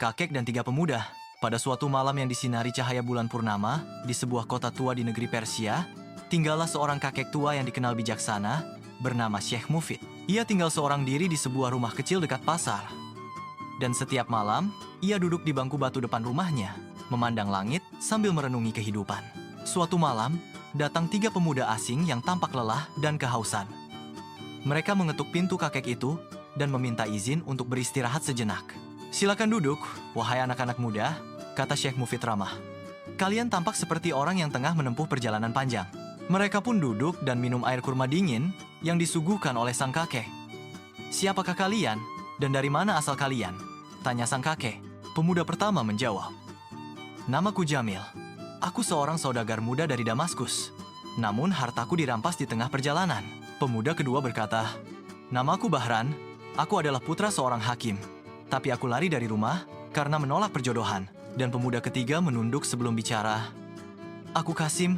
kakek dan tiga pemuda. Pada suatu malam yang disinari cahaya bulan purnama, di sebuah kota tua di negeri Persia, tinggallah seorang kakek tua yang dikenal bijaksana, bernama Syekh Mufid. Ia tinggal seorang diri di sebuah rumah kecil dekat pasar. Dan setiap malam, ia duduk di bangku batu depan rumahnya, memandang langit sambil merenungi kehidupan. Suatu malam, datang tiga pemuda asing yang tampak lelah dan kehausan. Mereka mengetuk pintu kakek itu dan meminta izin untuk beristirahat sejenak. "Silakan duduk, wahai anak-anak muda," kata Syekh Mufid ramah. "Kalian tampak seperti orang yang tengah menempuh perjalanan panjang." Mereka pun duduk dan minum air kurma dingin yang disuguhkan oleh sang kakek. "Siapakah kalian dan dari mana asal kalian?" tanya sang kakek. Pemuda pertama menjawab, "Namaku Jamil. Aku seorang saudagar muda dari Damaskus. Namun hartaku dirampas di tengah perjalanan." Pemuda kedua berkata, "Namaku Bahran. Aku adalah putra seorang hakim. Tapi aku lari dari rumah karena menolak perjodohan." Dan pemuda ketiga menunduk sebelum bicara, "Aku Kasim,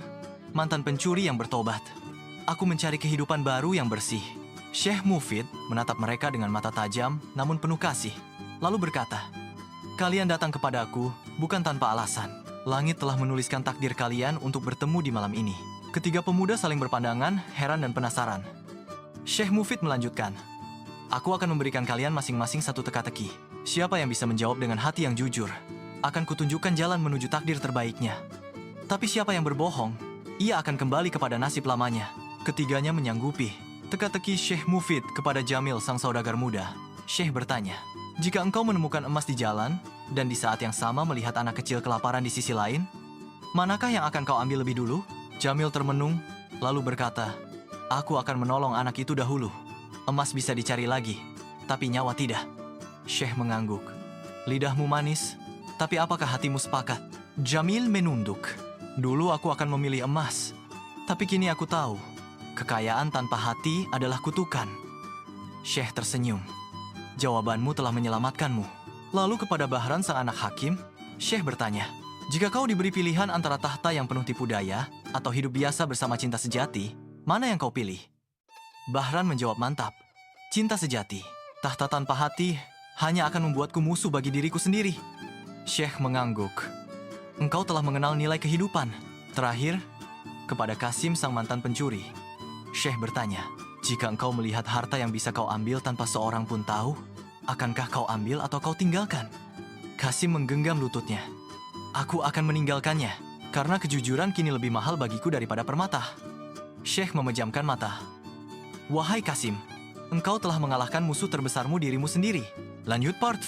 mantan pencuri yang bertobat. Aku mencari kehidupan baru yang bersih." Syekh Mufid menatap mereka dengan mata tajam namun penuh kasih, lalu berkata, "Kalian datang kepadaku bukan tanpa alasan. Langit telah menuliskan takdir kalian untuk bertemu di malam ini." Ketiga pemuda saling berpandangan, heran dan penasaran. Syekh Mufid melanjutkan, "Aku akan memberikan kalian masing-masing satu teka-teki. Siapa yang bisa menjawab dengan hati yang jujur, akan kutunjukkan jalan menuju takdir terbaiknya. Tapi siapa yang berbohong, ia akan kembali kepada nasib lamanya." Ketiganya menyanggupi teka-teki Syekh Mufid kepada Jamil sang saudagar muda. Syekh bertanya, "Jika engkau menemukan emas di jalan, dan di saat yang sama melihat anak kecil kelaparan di sisi lain, manakah yang akan kau ambil lebih dulu?" Jamil termenung, lalu berkata, "Aku akan menolong anak itu dahulu. Emas bisa dicari lagi, tapi nyawa tidak." Syekh mengangguk. "Lidahmu manis, tapi apakah hatimu sepakat?" Jamil menunduk. "Dulu aku akan memilih emas, tapi kini aku tahu, kekayaan tanpa hati adalah kutukan." Syekh tersenyum. "Jawabanmu telah menyelamatkanmu." Lalu kepada Bahran sang anak hakim, Syekh bertanya, "Jika kau diberi pilihan antara tahta yang penuh tipu daya atau hidup biasa bersama cinta sejati, mana yang kau pilih?" Bahran menjawab mantap, "Cinta sejati. Tahta tanpa hati hanya akan membuatku musuh bagi diriku sendiri." Syekh mengangguk. "Engkau telah mengenal nilai kehidupan." Terakhir, kepada Kasim sang mantan pencuri, Syekh bertanya, "Jika engkau melihat harta yang bisa kau ambil tanpa seorang pun tahu, akankah kau ambil atau kau tinggalkan?" Kasim menggenggam lututnya. "Aku akan meninggalkannya, karena kejujuran kini lebih mahal bagiku daripada permata." Syekh memejamkan mata. "Wahai Kasim, engkau telah mengalahkan musuh terbesarmu dirimu sendiri. Lanjut part."